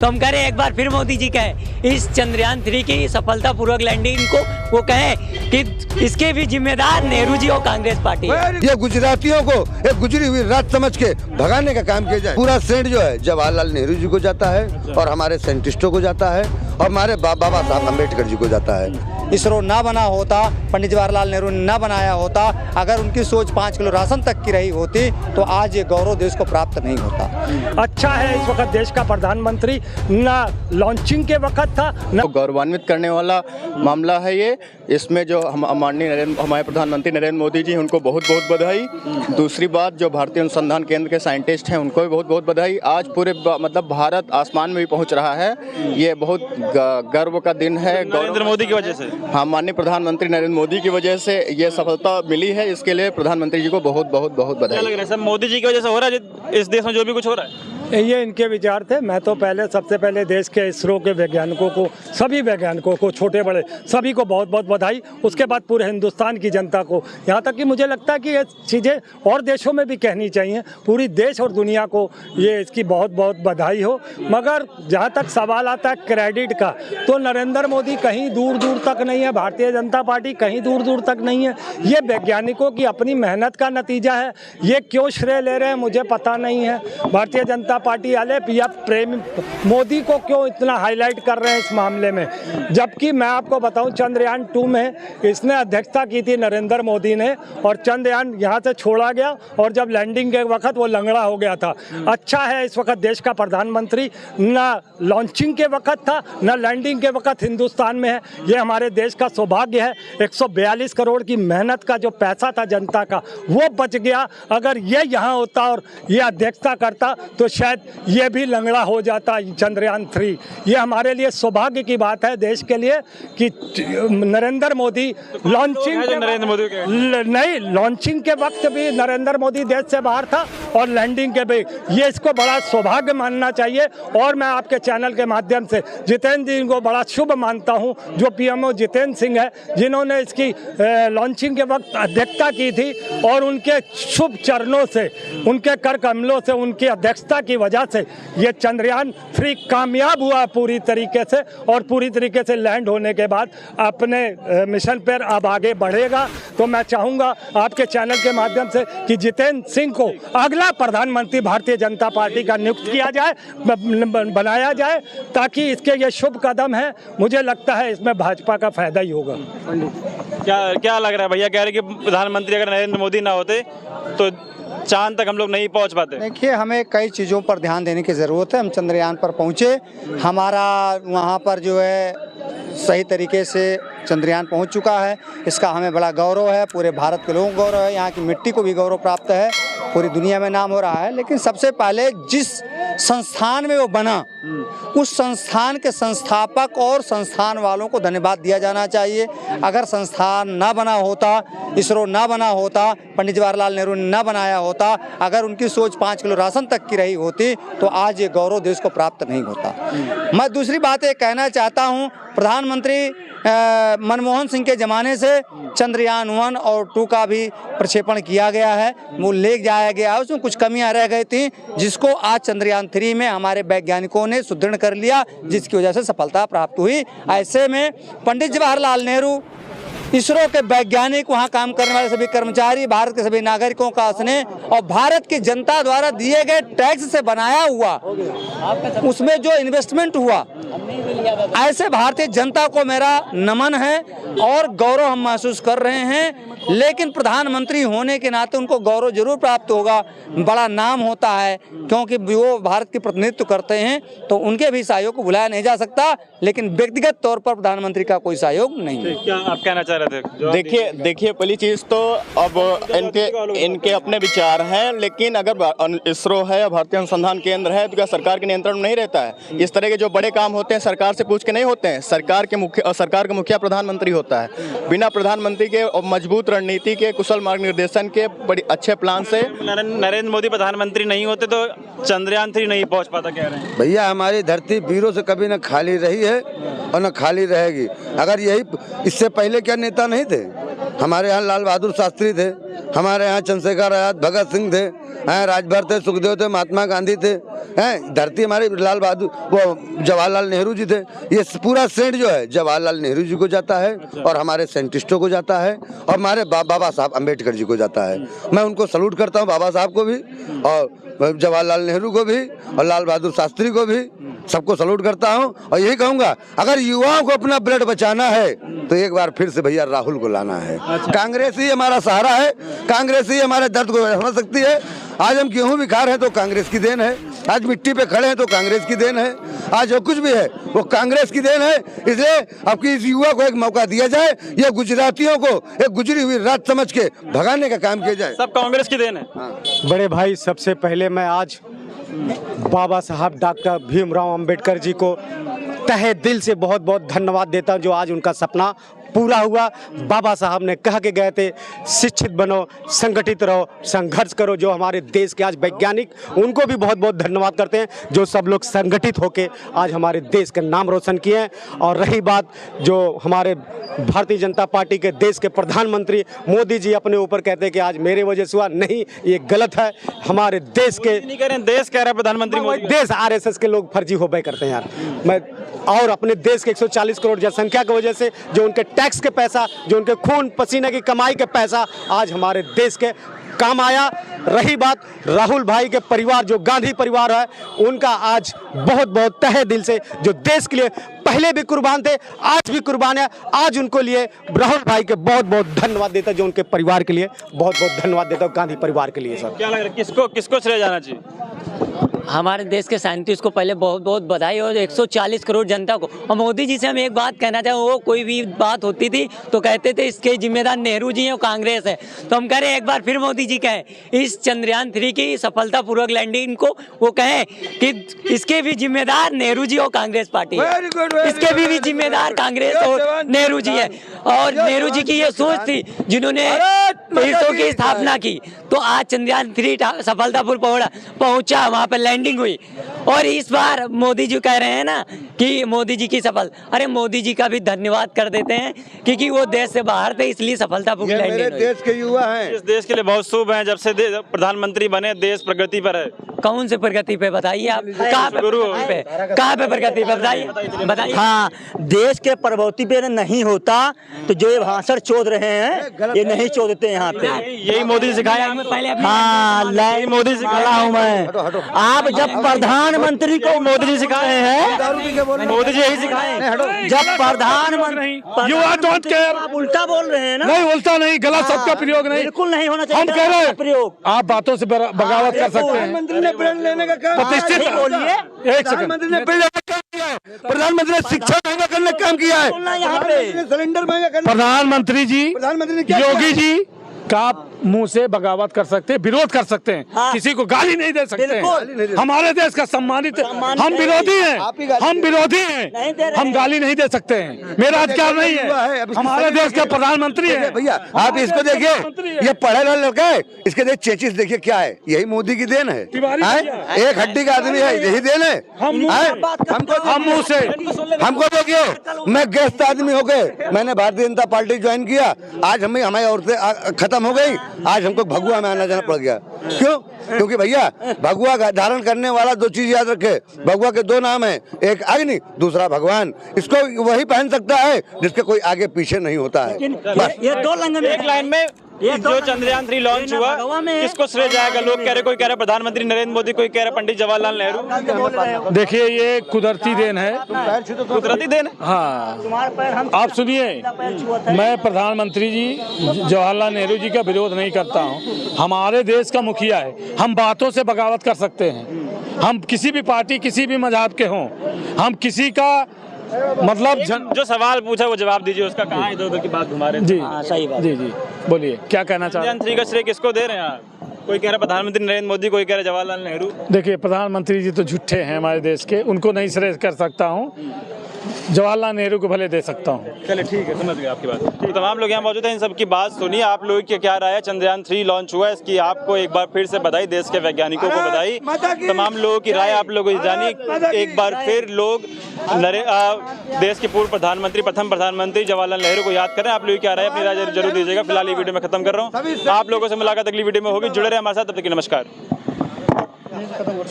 तो हम करें एक बार फिर मोदी जी कहें इस चंद्रयान 3 की सफलतापूर्वक लैंडिंग को वो कहें कि इसके भी जिम्मेदार नेहरू जी और कांग्रेस पार्टी। ये गुजरातियों को एक गुजरी हुई रात समझ के भगाने का काम किया जाए। पूरा सेंट जो है जवाहरलाल नेहरू जी को जाता है और हमारे साइंटिस्टों को जाता है और हमारे बाबा साहब अम्बेडकर जी को जाता है। इसरो ना बना होता, पंडित जवाहरलाल नेहरू ने ना बनाया होता, अगर उनकी सोच 5 किलो राशन तक की रही होती तो आज ये गौरव देश को प्राप्त नहीं होता। अच्छा है इस वक्त देश का प्रधानमंत्री ना लॉन्चिंग के वक्त था ना। तो गौरवान्वित करने वाला मामला है ये। इसमें जो हमारे प्रधानमंत्री नरेंद्र मोदी जी उनको बहुत बहुत बधाई। दूसरी बात जो भारतीय अनुसंधान केंद्र के साइंटिस्ट हैं उनको भी बहुत बहुत बधाई। आज पूरे मतलब भारत आसमान में भी पहुंच रहा है। ये बहुत गर्व का दिन है नरेंद्र मोदी की वजह से। हाँ, माननीय प्रधानमंत्री नरेंद्र मोदी की वजह से ये सफलता मिली है। इसके लिए प्रधानमंत्री जी को बहुत बहुत बहुत बधाई। क्या लग रहा है सब मोदी जी की वजह से हो रहा है इस देश में जो भी कुछ हो रहा है? ये इनके विचार थे। मैं तो सबसे पहले देश के इसरो के वैज्ञानिकों को, सभी वैज्ञानिकों को, छोटे बड़े सभी को बहुत बहुत बधाई। उसके बाद पूरे हिंदुस्तान की जनता को, यहाँ तक कि मुझे लगता है कि ये चीज़ें और देशों में भी कहनी चाहिए। पूरी देश और दुनिया को ये इसकी बहुत बहुत बधाई हो। मगर जहाँ तक सवाल आता है क्रेडिट का, तो नरेंद्र मोदी कहीं दूर दूर तक नहीं है, भारतीय जनता पार्टी कहीं दूर दूर तक नहीं है। ये वैज्ञानिकों की अपनी मेहनत का नतीजा है। ये क्यों श्रेय ले रहे हैं मुझे पता नहीं है। भारतीय जनता पार्टी वाले या प्रेम मोदी को क्यों इतना हाईलाइट कर रहे हैं इस मामले में, जबकि मैं आपको बताऊं चंद्रयान 2 में इसने अध्यक्षता की थी नरेंद्र मोदी ने और चंद्रयान यहां से छोड़ा गया और जब लैंडिंग के वक्त वो लंगड़ा हो गया था। अच्छा है इस वक्त देश का प्रधानमंत्री ना लॉन्चिंग के वक्त था ना लैंडिंग के वक्त हिंदुस्तान में है। ये हमारे देश का सौभाग्य है। 142 करोड़ की मेहनत का जो पैसा था जनता का वो बच गया। अगर ये यहाँ होता और ये अध्यक्षता करता तो शायद ये भी लंगड़ा हो जाता चंद्रयान 3। ये हमारे लिए सौभाग्य की बात है देश के लिए कि नरेंद्र मोदी लॉन्चिंग नहीं, लॉन्चिंग के वक्त भी नरेंद्र मोदी देश से बाहर था और लैंडिंग के भी। ये इसको बड़ा सौभाग्य मानना चाहिए। और मैं आपके चैनल के माध्यम से जितेंद्र जी को बड़ा शुभ मानता हूं, जो पीएमओ जितेंद्र सिंह है, जिन्होंने इसकी लॉन्चिंग के वक्त अध्यक्षता की थी और उनके शुभ चरणों से, उनके कर कमलों से, उनकी अध्यक्षता की वजह से ये चंद्रयान 3 कामयाब हुआ पूरी तरीके से और पूरी तरीके से लैंड होने के बाद अपने मिशन पर अब आगे बढ़ेगा। तो मैं चाहूँगा आपके चैनल के माध्यम से कि जितेंद्र सिंह को अगला प्रधानमंत्री भारतीय जनता पार्टी का नियुक्त किया जाए, बनाया जाए, ताकि इसके ये शुभ कदम है। मुझे लगता है इसमें भाजपा का फायदा ही होगा। क्या लग रहा है भैया? कह रहे कि प्रधानमंत्री अगर नरेंद्र मोदी ना होते तो चांद तक हम लोग नहीं पहुंच पाते। देखिए, हमें कई चीज़ों पर ध्यान देने की ज़रूरत है। हम चंद्रयान पर पहुँचे, हमारा वहाँ पर जो है सही तरीके से चंद्रयान पहुँच चुका है। इसका हमें बड़ा गौरव है, पूरे भारत के लोगों को गौरव है, यहाँ की मिट्टी को भी गौरव प्राप्त है, पूरी दुनिया में नाम हो रहा है। लेकिन सबसे पहले जिस संस्थान में वो बना उस संस्थान के संस्थापक और संस्थान वालों को धन्यवाद दिया जाना चाहिए। अगर संस्थान ना बना होता, इसरो ना बना होता, पंडित जवाहरलाल नेहरू ने ना बनाया होता, अगर उनकी सोच 5 किलो राशन तक की रही होती तो आज ये गौरव देश को प्राप्त नहीं होता। मैं दूसरी बात ये कहना चाहता हूँ, प्रधानमंत्री मनमोहन सिंह के ज़माने से चंद्रयान 1 और 2 का भी प्रक्षेपण किया गया है, वो ले जाया गया है। उसमें कुछ कमियां रह गई थी जिसको आज चंद्रयान 3 में हमारे वैज्ञानिकों ने सुदृढ़ कर लिया, जिसकी वजह से सफलता प्राप्त हुई। ऐसे में पंडित जवाहरलाल नेहरू, इसरो के वैज्ञानिक, वहाँ काम करने वाले सभी कर्मचारी, भारत के सभी नागरिकों का स्नेह और भारत की जनता द्वारा दिए गए टैक्स से बनाया हुआ उसमें जो इन्वेस्टमेंट हुआ, ऐसे भारतीय जनता को मेरा नमन है और गौरव हम महसूस कर रहे हैं। लेकिन प्रधानमंत्री होने के नाते उनको गौरव जरूर प्राप्त होगा, बड़ा नाम होता है, क्योंकि वो भारत की प्रतिनिधित्व करते हैं, तो उनके भी सहयोग को भुलाया नहीं जा सकता। लेकिन व्यक्तिगत तौर पर प्रधानमंत्री का कोई सहयोग नहीं है। क्या आप कहना चाह रहे थे? देखिए पहली चीज़ तो अब इनके अपने विचार हैं, लेकिन अगर इसरो है या भारतीय अनुसंधान केंद्र है तो क्या सरकार के नियंत्रण में नहीं रहता है? इस तरह के जो बड़े काम होते हैं सरकार से पूछ के नहीं होते हैं। सरकार का मुखिया प्रधानमंत्री होता है। बिना प्रधानमंत्री के और मजबूत रणनीति के, कुशल मार्गनिर्देशन के, बड़े अच्छे प्लान से नरेंद्र मोदी प्रधानमंत्री नहीं होते तो चंद्रयान 3 नहीं पहुंच पाता, कह रहे हैं भैया। हमारी धरती वीरों से कभी न खाली रही है और न खाली रहेगी। अगर यही इससे पहले क्या नेता नहीं थे? हमारे यहाँ लाल बहादुर शास्त्री थे, हमारे यहाँ चंद्रशेखर आजाद, भगत सिंह थे, हैं राजभर थे, सुखदेव थे, महात्मा गांधी थे, हैं धरती हमारी लाल बहादुर वो जवाहरलाल नेहरू जी थे। ये पूरा सेंट जो है जवाहरलाल नेहरू जी को जाता है और हमारे साइंटिस्टों को जाता है और हमारे बाबा साहब अम्बेडकर जी को जाता है। मैं उनको सलूट करता हूँ, बाबा साहब को भी और जवाहरलाल नेहरू को भी और लाल बहादुर शास्त्री को भी, सबको सलूट करता हूँ। और यही कहूँगा, अगर युवाओं को अपना ब्लड बचाना है तो एक बार फिर से भैया राहुल को लाना है। कांग्रेस ही हमारा सहारा है, कांग्रेस ही हमारे दर्द को समझ सकती है। आज हम गेहूं भी खा रहे हैं तो कांग्रेस की देन है, आज मिट्टी पे खड़े हैं तो कांग्रेस की देन है, आज जो कुछ भी है वो कांग्रेस की देन है। इसलिए अब की इस युवा को एक मौका दिया जाए, ये गुजरातियों को एक गुजरी हुई रात समझ के भगाने का काम किया जाए। सब कांग्रेस की देन है। बड़े भाई, सबसे पहले मैं आज बाबा साहब डॉक्टर भीमराव अंबेडकर जी को तहे दिल से बहुत बहुत धन्यवाद देता हूं, जो आज उनका सपना पूरा हुआ। बाबा साहब ने कह के गए थे, शिक्षित बनो, संगठित रहो, संघर्ष करो। जो हमारे देश के आज वैज्ञानिक, उनको भी बहुत बहुत धन्यवाद करते हैं, जो सब लोग संगठित होकर आज हमारे देश का नाम रोशन किए हैं। और रही बात जो हमारे भारतीय जनता पार्टी के देश के प्रधानमंत्री मोदी जी अपने ऊपर कहते हैं कि आज मेरे वजह से हुआ, नहीं, ये गलत है। हमारे देश के नहीं कह रहे हैं, देश कह रहा है प्रधानमंत्री मोदी। देश आरएसएस के लोग फर्जी होबे करते हैं यार। मैं और अपने देश के 140 करोड़ जनसंख्या की वजह से जो उनके टैक्स के पैसा, जो उनके खून पसीने की कमाई के पैसा आज हमारे देश के काम आया। रही बात राहुल भाई के परिवार, जो गांधी परिवार है, उनका आज बहुत बहुत तहे दिल से, जो देश के लिए पहले भी कुर्बान थे, आज भी कुर्बान है, आज उनको लिए राहुल भाई के बहुत बहुत धन्यवाद देता, जो उनके परिवार के लिए बहुत बहुत धन्यवाद देता हूँ, गांधी परिवार के लिए। सर क्या लग रहा है, किसको श्रेय जाना चाहिए? हमारे देश के साइंटिस्ट को पहले बहुत बहुत बधाई, और 140 करोड़ जनता को। और मोदी जी से हम एक बात कहना चाहें, वो कोई भी बात होती थी तो कहते थे इसके जिम्मेदार नेहरू जी हैं और कांग्रेस है। तो हम कह रहे हैं एक बार फिर मोदी जी कहें, इस चंद्रयान 3 की सफलतापूर्वक लैंडिंग को वो कहें कि इसके भी जिम्मेदार नेहरू जी और कांग्रेस पार्टी है, इसके भी जिम्मेदार कांग्रेस और नेहरू जी है। और नेहरू जी की ये सोच थी जिन्होंने इसरो की स्थापना की, तो आज चंद्रयान 3 सफलतापूर्वक पहुंचा, वहाँ पर लैंडिंग हुई। और इस बार मोदी जी कह रहे हैं ना कि मोदी जी की सफल, अरे मोदी जी का भी धन्यवाद कर देते हैं, क्योंकि वो देश से बाहर थे, इसलिए सफलतापूर्वक लैंडिंग हुई। देश के युवा हैं, इस देश के लिए बहुत शुभ हैं, जब से प्रधानमंत्री बने देश प्रगति पर है। कौन से प्रगति पे बताइए आप, कहाँ पे प्रगति पे बताइए। हाँ, देश के प्रगति पे नहीं होता तो जो ये भाषण चोद रहे हैं ये नहीं चोदते यहाँ पे। यही मोदी सिखाया पहले। हाँ, मोदी सिखाया हूँ मैं। आप जब प्रधानमंत्री को मोदी जी सिखाए हैं, मोदी जी यही सिखाए। जब प्रधानमंत्री, You are don't care। आप उल्टा बोल रहे हैं ना। नहीं, उल्टा नहीं, गलत शब्द का प्रयोग नहीं, बिल्कुल नहीं होना चाहिए। हम कह रहे हैं प्रयोग आप बातों से बगावत कर सकते हैं। प्रधानमंत्री ने ब्रांड लेने का काम, प्रतिष्ठित बोलिए। एक सेकंड, प्रधानमंत्री ने ब्रांड लेने का काम किया है, प्रधानमंत्री ने शिक्षा महंगा करने का काम किया है, बोलना यहाँ पे सिलेंडर महंगा करने, प्रधानमंत्री जी, प्रधानमंत्री ने क्या योगी जी का मुंह से बगावत कर सकते हैं, विरोध कर सकते हैं, हाँ। किसी को गाली नहीं दे सकते बिल्कुल। हैं। हमारे देश का सम्मानित, हम विरोधी हैं, हम विरोधी हैं, हम गाली नहीं दे सकते हैं। मेरा अधिकार नहीं है, हमारे देश के प्रधानमंत्री हैं। भैया आप इसको देखिए, ये पढ़े लिखे लड़का है, इसके देख चेचिस देखिए क्या है, यही मोदी की देन है। एक हड्डी का आदमी है, यही देन है। हम मुंह से, हमको देखिए, मैं गेस्ट आदमी हो गए, मैंने भारतीय जनता पार्टी ज्वाइन किया, आज हमें हमारी औरतें खत्म हो गई, आज हमको भगुआ में आना जाना पड़ गया। क्यों? क्योंकि भैया भगुआ धारण करने वाला दो चीज याद रखे, भगुआ के दो नाम है, एक अग्नि, दूसरा भगवान। इसको वही पहन सकता है जिसके कोई आगे पीछे नहीं होता है। ये दो लंग में एक लाइन में, जो चंद्रयान 3 लॉन्च हुआ, किसको श्रेय जाएगा? लोग कह रहे, कोई कह रहे प्रधानमंत्री नरेंद्र मोदी, कोई कह रहे पंडित जवाहरलाल नेहरू। देखिए, ये कुदरती देन है, कुदरती देन। हाँ, आप सुनिए, मैं प्रधानमंत्री जी जवाहरलाल नेहरू जी का विरोध नहीं करता हूँ, हमारे देश का मुखिया है, हम बातों से बगावत कर सकते हैं। हम किसी भी पार्टी, किसी भी मजहब के हों, हम किसी का मतलब जो सवाल पूछा वो जवाब दीजिए, उसका कहाँ इधर उधर की बात घुमा रहे हैं। जी, सही बात। जी जी, बोलिए क्या कहना चाह रहे हैं? चंद्रयान 3 का श्रेय किसको दे रहे हैं आप? कोई कह रहा प्रधानमंत्री नरेंद्र मोदी, कोई कह रहा जवाहरलाल नेहरू। देखिए, प्रधानमंत्री जी तो झूठे हैं हमारे देश के, उनको नहीं श्रेय कर सकता हूँ, जवाहरलाल नेहरू को भले दे सकता हूँ। चले ठीक है, समझ गए आपकी बात। तो तमाम लोग यहाँ मौजूद हैं, इन सब की बात सुनिए। आप लोगों की क्या राय है? चंद्रयान 3 लॉन्च हुआ है, इसकी आपको एक बार फिर से बधाई, देश के वैज्ञानिकों को बधाई, तमाम लोगों की राय आप लोगों को जानिए। एक बार फिर लोग देश के पूर्व प्रधानमंत्री, प्रथम प्रधानमंत्री जवाहरलाल नेहरू को याद करें। आप लोग क्या राय, अपनी राय जरूर दीजिएगा। फिलहाल ये वीडियो मैं खत्म कर रहा हूँ। आप लोगों से मुलाकात अगली वीडियो में होगी। जुड़े रहे हमारे साथ, तब तक के नमस्कार।